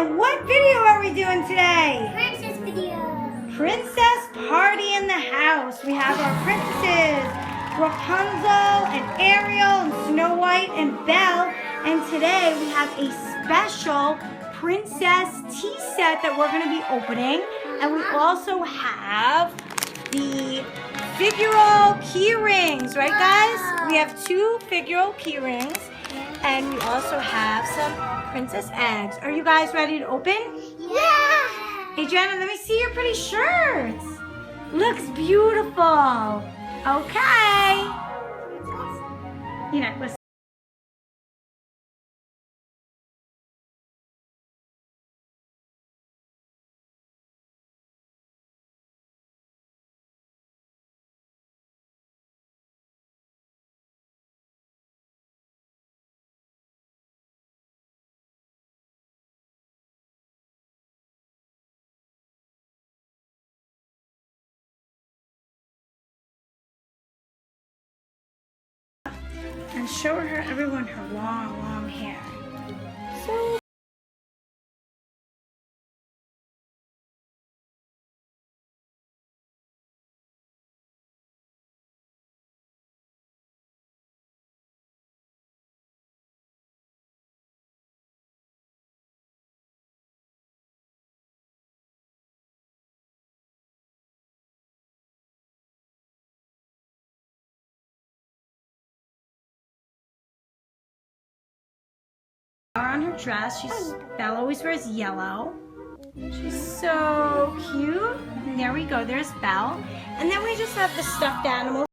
And what video are we doing today? Princess video. Princess party in the house. We have our princesses, Rapunzel and Ariel and Snow White and Belle. And today we have a special princess tea set that we're going to be opening. And we also have the Figural KeyRings, right guys? We have 2 Figural KeyRings. And we also have some princess eggs. Are you guys ready to open? Yeah! Adriana, let me see your pretty shirts. Looks beautiful. Okay. Your necklace. And show everyone her long hair. So on her dress, Belle always wears yellow. She's so cute. And there we go, there's Belle. And then we just have the stuffed animals.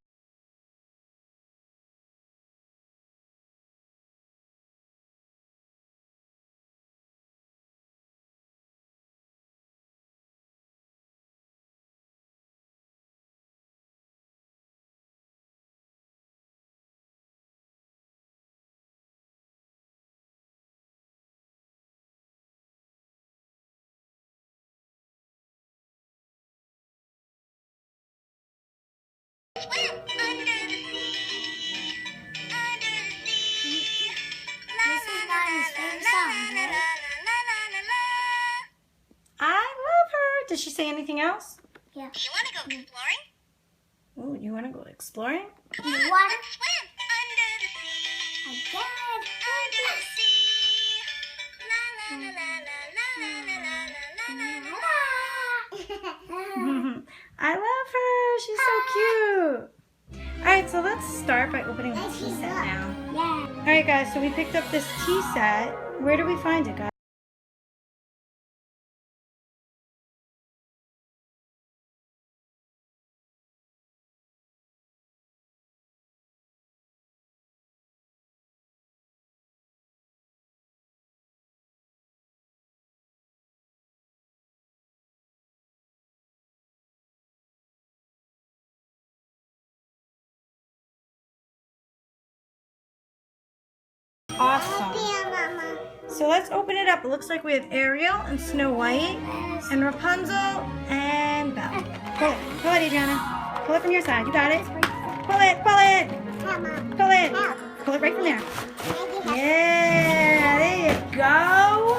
Swim under the sea, under the sea. This is Mommy's favorite song, right? I love her. Does she say anything else? Yeah. You want to go exploring? Oh, you want to go exploring? You want to swim under the sea? Again, under the sea. La la la la la la la la la la. I love her. She's so cute. Alright, so let's start by opening the tea set now. Yeah. Alright guys, so we picked up this tea set. Where do we find it, guys? Awesome. So let's open it up. It looks like we have Ariel and Snow White and Rapunzel and Belle. Pull it, Adriana. Pull it from your side. You got it. Pull it. Pull it right from there. Yeah, there you go.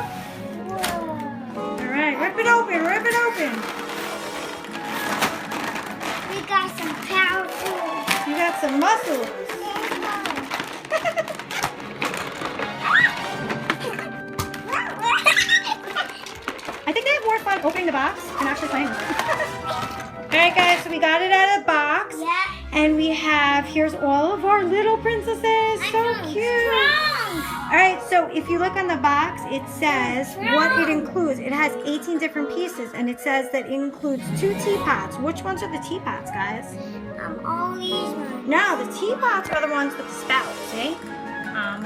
All right, rip it open. We got some powerful. You got some muscles. I think they have more fun opening the box and actually playing with it. Alright guys, so we got it out of the box. Yeah. And we have, here's all of our little princesses. So cute. Alright, so if you look on the box, it says what it includes. It has 18 different pieces and it says that it includes 2 teapots. Which ones are the teapots, guys? All these ones. No, the teapots are the ones with the spout, see?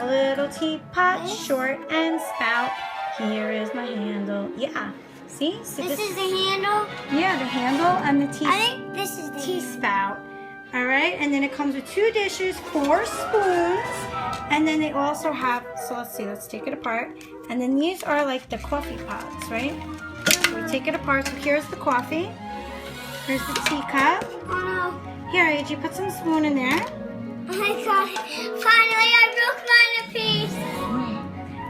A little teapot, short and spout. Here is my handle. Yeah. See? So this is the handle? Yeah, the handle and the tea. I think this is the tea spout. All right, and then it comes with 2 dishes, 4 spoons, and then they also have, so let's see, let's take it apart. And then these are like the coffee pots, right? So we take it apart. So here's the coffee. Here's the teacup. Oh no. Here, AJ, put some spoon in there. I got it. Finally, I broke mine a piece.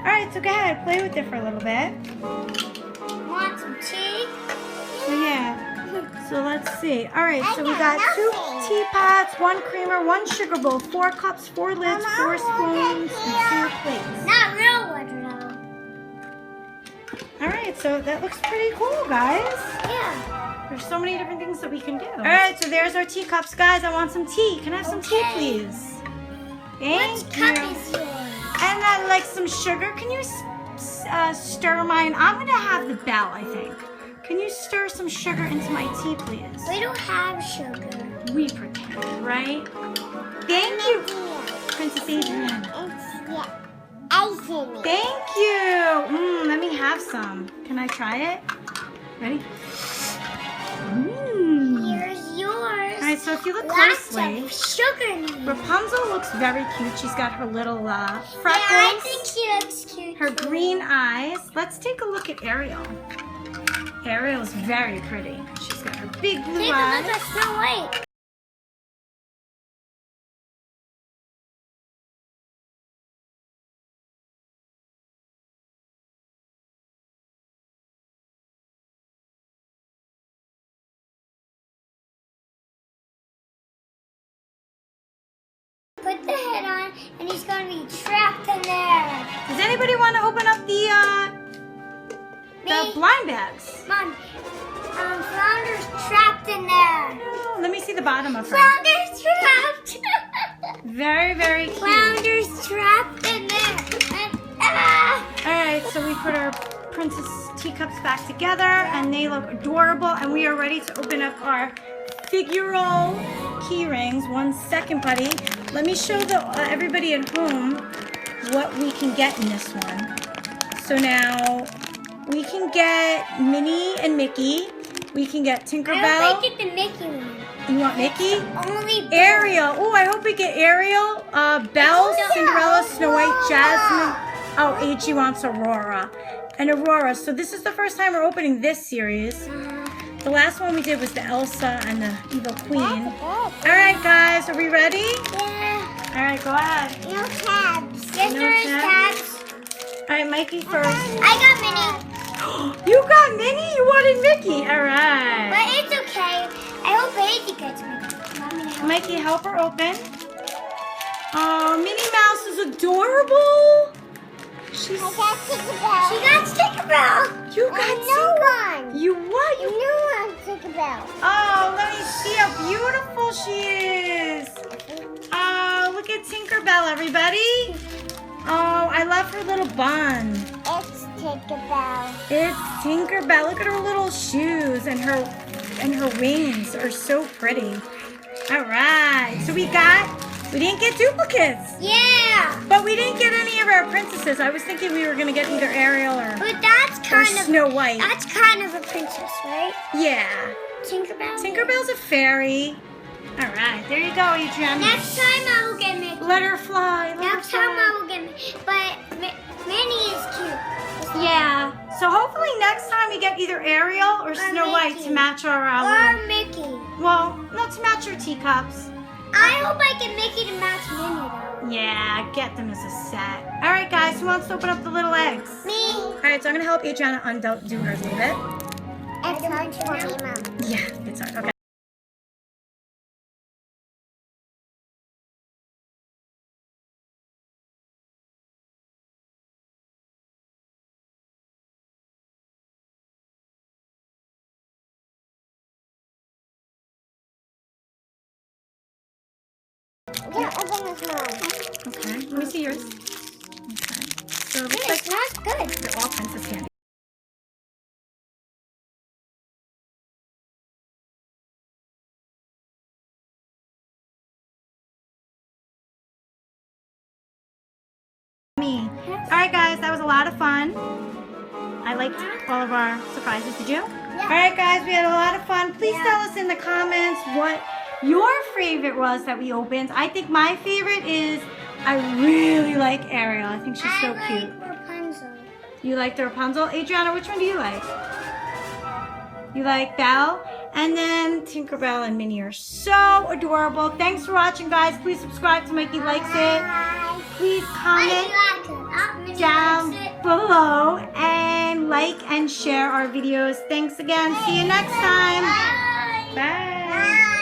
All right, so go ahead, play with it for a little bit. Want some tea? Yeah. So let's see. All right, so we got 2 teapots, 1 creamer, 1 sugar bowl, 4 cups, 4 lids, 4 spoons, and 2 plates. Not real water though. All right, so that looks pretty cool, guys. Yeah. There's so many different things that we can do. All right, so there's our teacups, guys. I want some tea. Can I have some tea, please? Thank Which you. cup is yours? And I'd like some sugar. Can you stir mine? I'm gonna have the Belle, I think. Can you stir some sugar into my tea, please? We don't have sugar. We pretend, right? Thank you, Princess Adriana. Thank you. Let me have some. Can I try it? Ready? Here's yours. All right, so if you look Lots closely, of sugar in it. Rapunzel looks very cute. She's got her little freckles. Yeah, I think she looks cute. Her too. green eyes. Let's take a look at Ariel. Ariel's very pretty. She's got her big blue Take a eyes. look at Snow White. Put the head on, and he's gonna be trapped in there. Does anybody want to open up the Me? blind bags? Mom, Flounder's trapped in there. Oh, let me see the bottom of her. Flounder's trapped. Very, very cute. Flounder's trapped in there. All right, so we put our princess teacups back together, and they look adorable. And we are ready to open up our Figural KeyRings. 1 second, buddy. Let me show everybody at home what we can get in this one. So now we can get Minnie and Mickey. We can get Tinkerbell. I hope I get the Mickey one. You want Mickey? Only Ariel. Oh, I hope we get Ariel, Belle, Cinderella, Snow White, Jasmine. Oh, H.E. wants Aurora. And Aurora. So this is the first time we're opening this series. The last one we did was the Elsa and the Evil Queen. All right, guys, are we ready? Yeah. All right, go ahead. No tabs. Yes, No there is tabs? tabs. All right, Mikey first. I got Minnie. You got Minnie? You wanted Mickey. All right. But it's okay. I hope Baby gets Mickey. Mikey, help her open. Oh, Minnie Mouse is adorable. She's... I got Tinkerbell. She got Tinkerbell. You got one. You what? You... one Tinkerbell. Oh, let me see how beautiful she is. Oh, look at Tinkerbell, everybody. Oh, I love her little bun. It's Tinkerbell. It's Tinkerbell. Look at her little shoes, and her wings are so pretty. All right, so we didn't get duplicates. Yeah. But we didn't get any of our princesses. I was thinking we were gonna get either Ariel or But that's kind of Snow White. That's kind of a princess, right? Yeah. Tinkerbell. Tinkerbell's a fairy. All right, there you go, Adriana. Next time I will get Mickey. Let her fly. Next time I will get Mickey. But Minnie is cute. Yeah. So hopefully next time we get either Ariel or Snow White Mickey. to match our Or Mickey. well, no, to match our teacups. I hope I get Mickey to match Minnie though. Yeah, get them as a set. All right, guys, who wants to open up the little eggs? Me. All right, so I'm gonna help Adriana undo hers a little bit. It's hard for me, Mom. Yeah, it's hard. Okay. Yeah, open this, Mom. Okay. Let me see yours. Okay. So it looks It like smells good. they're all princess candy. Me. All right, guys, that was a lot of fun. I liked all of our surprises. Did you? Yeah. All right, guys, we had a lot of fun. Please tell us in the comments what your favorite was that we opened. I think my favorite is, I really like Ariel. I think she's so cute. I like Rapunzel. You like the Rapunzel? Adriana, which one do you like? You like Belle? And then Tinkerbell and Minnie are so adorable. Thanks for watching, guys. Please subscribe to Mikey Likes It. Please comment down follow and like and share our videos. Thanks again. See you next time. Bye. Bye.